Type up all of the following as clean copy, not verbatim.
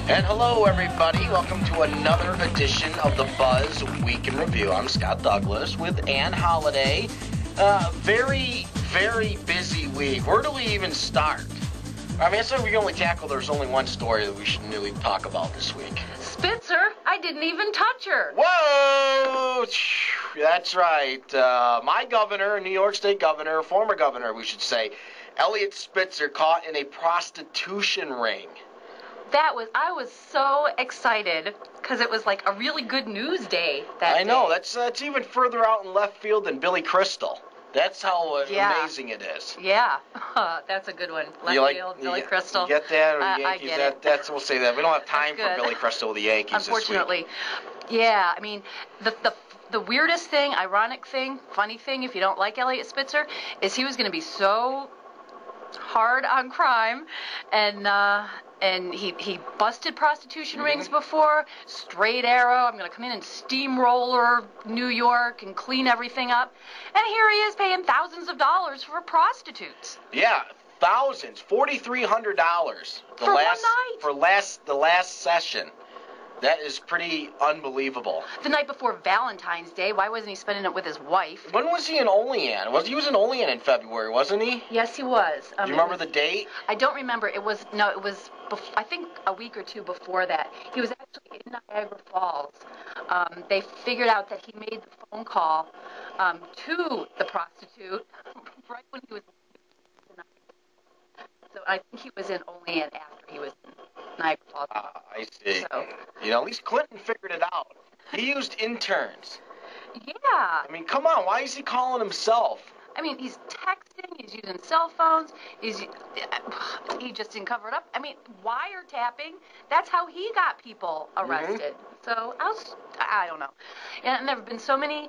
And hello, everybody. Welcome to another edition of the Buzz Week in Review. I'm Scott Douglas with Ann Holliday. Very, very busy week. Where do we even start? I mean, so we can only tackle there's only one story that we should really talk about this week. Spitzer, I didn't even touch her. Whoa! That's right. My governor, New York State governor, former governor, we should say, Eliot Spitzer, caught in a prostitution ring. I was so excited because it was like a really good news day that day. I know, that's even further out in left field than Billy Crystal. That's how amazing it is. Yeah, that's a good one. Left field, Billy Crystal. You get that? Or the Yankees? I get it. We'll say that. We don't have time for Billy Crystal with the Yankees Unfortunately. this week. Yeah, I mean, the weirdest thing, ironic thing, funny thing, if you don't like Eliot Spitzer, is he was going to be so hard on crime, and he busted prostitution rings before, straight arrow, I'm going to come in and steamroller New York and clean everything up, and here he is paying thousands of dollars for prostitutes. Yeah, thousands, $4,300 for one night. For the last session. That is pretty unbelievable. The night before Valentine's Day, why wasn't he spending it with his wife? When was he in Olean? He was in Olean in February, wasn't he? Yes, he was. Do you remember the date? I don't remember. It was I think a week or two before that. He was actually in Niagara Falls. They figured out that he made the phone call to the prostitute right when he was in Niagara. So I think he was in Olean after he was in Niagara Falls. I see. So, at least Clinton figured it out. He used interns. Yeah. I mean, come on. Why is he calling himself? I mean, he's texting, he's using cell phones, he just didn't cover it up. I mean, wiretapping, that's how he got people arrested. So, I don't know. And there have been so many,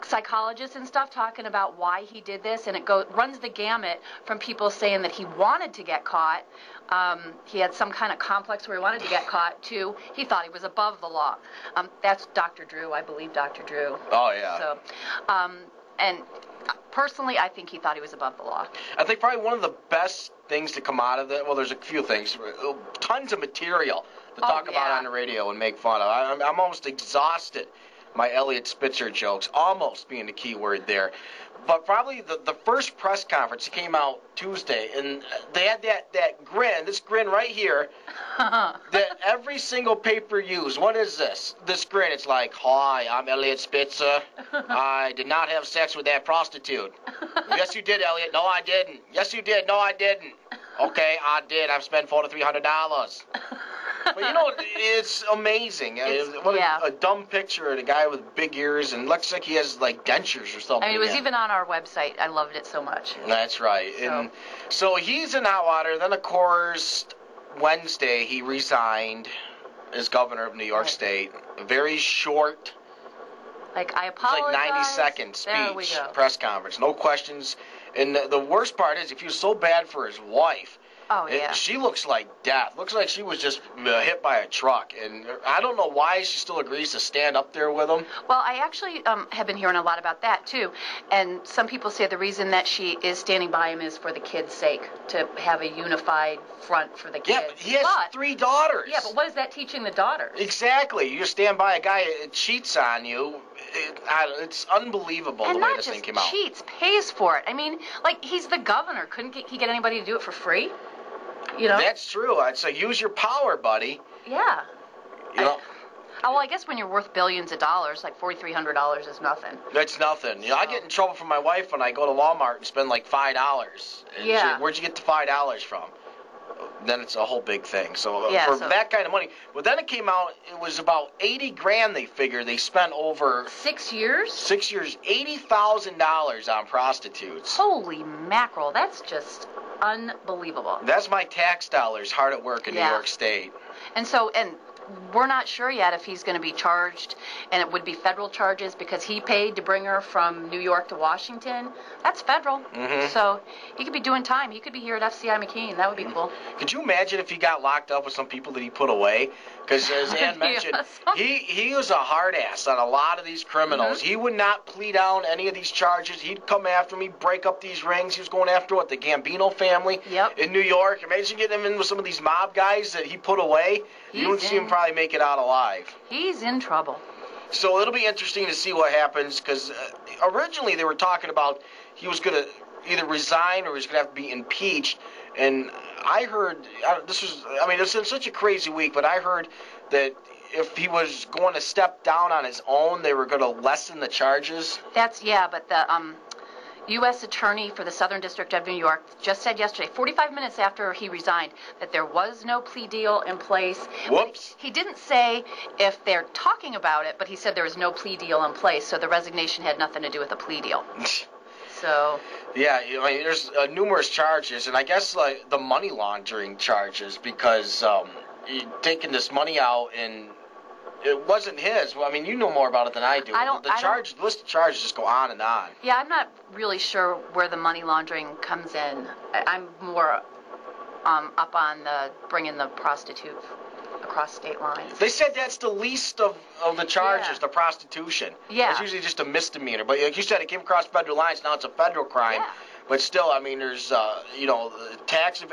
psychologists and stuff talking about why he did this, and it runs the gamut from people saying that he wanted to get caught, he had some kind of complex where he wanted to get caught, to he thought he was above the law. That's Dr. Drew, I believe Dr. Drew. Oh, yeah. So, and personally, I think he thought he was above the law. I think probably one of the best things to come out of it, well, there's a few things, tons of material to talk about on the radio and make fun of. I'm almost exhausted. My Eliot Spitzer jokes, almost being the key word there. But probably the first press conference came out Tuesday, and they had that grin, this grin right here, that every single paper used. What is this? This grin, it's like, hi, I'm Eliot Spitzer. I did not have sex with that prostitute. Yes, you did, Eliot. No, I didn't. Yes, you did. No, I didn't. Okay, I did. I've spent $4,300. But, it's amazing. A dumb picture of a guy with big ears, and looks like he has, dentures or something. I mean, it was even on our website. I loved it so much. That's right. And so he's in hot water. Then, of course, Wednesday he resigned as governor of New York State. A very short, I apologize. It's 90-second speech, press conference. No questions. And the worst part is he feels so bad for his wife. Oh, yeah. She looks like death. Looks like she was just hit by a truck. And I don't know why she still agrees to stand up there with him. Well, I actually have been hearing a lot about that, too. And some people say the reason that she is standing by him is for the kids' sake, to have a unified front for the kids. Yeah, but he has 3 daughters. Yeah, but what is that teaching the daughters? Exactly. You stand by a guy that cheats on you. It's unbelievable the way this thing came out. And not just cheats, pays for it. I mean, he's the governor. Couldn't he get anybody to do it for free? That's true. I'd say use your power, buddy. Yeah. I guess when you're worth billions of dollars, $4,300 is nothing. That's nothing. I get in trouble from my wife when I go to Walmart and spend $5. And where'd you get the $5 from? Then it's a whole big thing. So that kind of money. But then it came out, it was about $80,000 they figured they spent over 6 years. 6 years, $80,000 on prostitutes. Holy mackerel! That's just unbelievable. That's my tax dollars hard at work in New York State. And we're not sure yet if he's going to be charged, and it would be federal charges because he paid to bring her from New York to Washington. That's federal. Mm-hmm. So he could be doing time. He could be here at FCI McKean. That would be cool. Could you imagine if he got locked up with some people that he put away? Because as Ann mentioned, he was a hard ass on a lot of these criminals. Mm-hmm. He would not plead down any of these charges. He'd come after me, break up these rings. He was going after the Gambino family in New York. Imagine getting him in with some of these mob guys that he put away. You don't see him probably make it out alive. He's in trouble. So it'll be interesting to see what happens, because originally they were talking about he was going to either resign or he was going to have to be impeached. And I heard, it's been such a crazy week, but I heard that if he was going to step down on his own, they were going to lessen the charges. But the U.S. Attorney for the Southern District of New York just said yesterday, 45 minutes after he resigned, that there was no plea deal in place. Whoops. He didn't say if they're talking about it, but he said there was no plea deal in place, so the resignation had nothing to do with a plea deal. So. Yeah, there's numerous charges, and I guess like the money laundering charges, because taking this money out and it wasn't his. Well, you know more about it than I do. The list of charges just go on and on. Yeah, I'm not really sure where the money laundering comes in. I'm more up on the bringing the prostitute across state lines. They said that's the least of the charges, the prostitution. Yeah. It's usually just a misdemeanor. But like you said, it came across federal lines. Now it's a federal crime. Yeah. But still, there's, tax,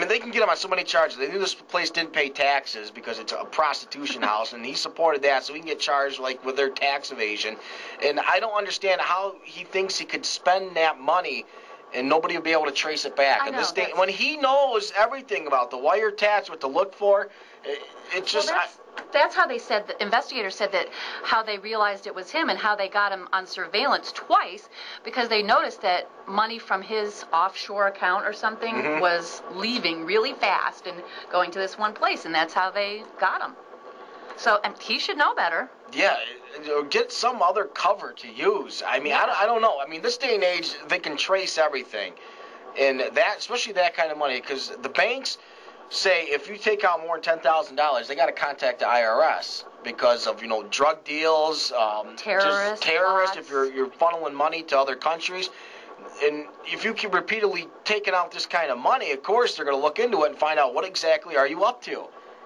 they can get him on so many charges. They knew this place didn't pay taxes because it's a prostitution house, and he supported that, so he can get charged with their tax evasion. And I don't understand how he thinks he could spend that money and nobody will be able to trace it back. And this day, when he knows everything about the wiretaps, what to look for, it's just. That's how they said, the investigators said that how they realized it was him and how they got him on surveillance twice, because they noticed that money from his offshore account or something was leaving really fast and going to this one place, and that's how they got him. So, and he should know better. Yeah, get some other cover to use. I don't know. This day and age, they can trace everything. And that, especially that kind of money, because the banks say if you take out more than $10,000, they got to contact the IRS because of drug deals, terrorists. If you're funneling money to other countries, and if you keep repeatedly taking out this kind of money, of course they're going to look into it and find out what exactly are you up to,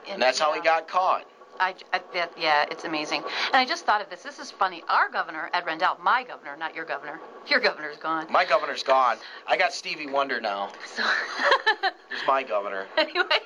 and that's how he got caught. It's amazing. And I just thought of this. This is funny. Our governor, Ed Rendell, my governor, not your governor. Your governor's gone. My governor's gone. I got Stevie Wonder now. So he's my governor. Anyway,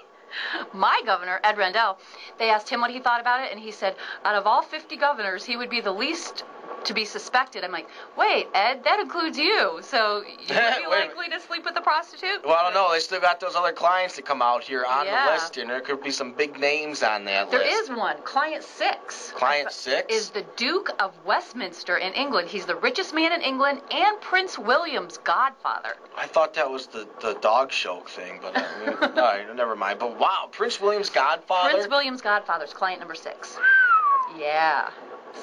my governor, Ed Rendell, they asked him what he thought about it, and he said, out of all 50 governors, he would be the least to be suspected. I'm like, wait, Ed, that includes you. So you would be likely to sleep with a prostitute? Well, I don't know. They still got those other clients that come out here on the list, and there could be some big names on that list. There is one. Client 6. Client 6? Is the Duke of Westminster in England. He's the richest man in England and Prince William's godfather. I thought that was the dog show thing, but all right, never mind. But wow, Prince William's godfather? Prince William's godfather's client number 6. Yeah.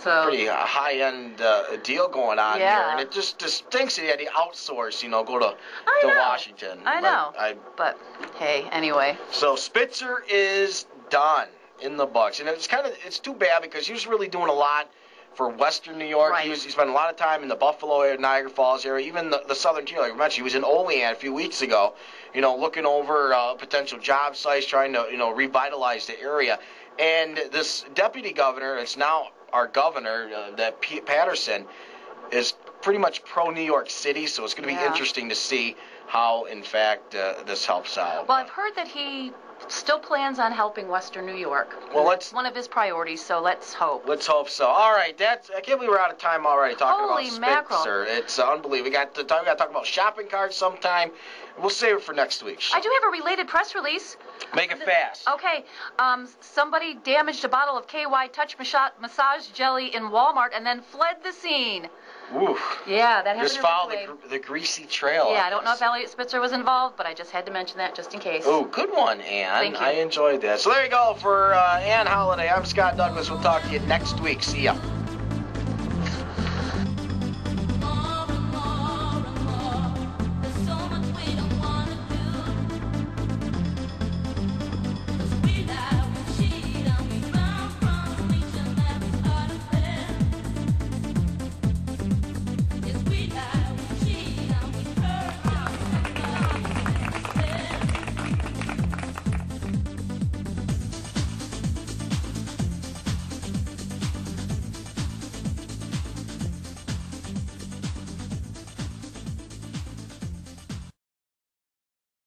So pretty high-end deal going on here, and it just stinks that he had to outsource, go to Washington. I know. But hey, anyway. So Spitzer is done in the books, and it's too bad because he was really doing a lot for Western New York. Right. He spent a lot of time in the Buffalo area, Niagara Falls area, even the Southern Tier. Like I mentioned, he was in Olean a few weeks ago, looking over potential job sites, trying to revitalize the area. And this deputy governor, it's now our governor, that Patterson, is pretty much pro-New York City, so it's going to be interesting to see how, in fact, this helps out. Well, I've heard that he still plans on helping Western New York. Well, it's one of his priorities, so let's hope. Let's hope so. All right, I can't believe we're out of time already talking about Spitzer. Mackerel. It's unbelievable. We got to talk about shopping carts sometime. We'll save it for next week. I do have a related press release. Make it fast. Okay. Somebody damaged a bottle of KY Touch Massage Jelly in Walmart and then fled the scene. Oof. Yeah, that happened. Just follow the greasy trail. Yeah, I don't know if Elliot Spitzer was involved, but I just had to mention that just in case. Oh, good one, Ann. Thank you. I enjoyed that. So there you go for Ann Holiday. I'm Scott Douglas. We'll talk to you next week. See ya.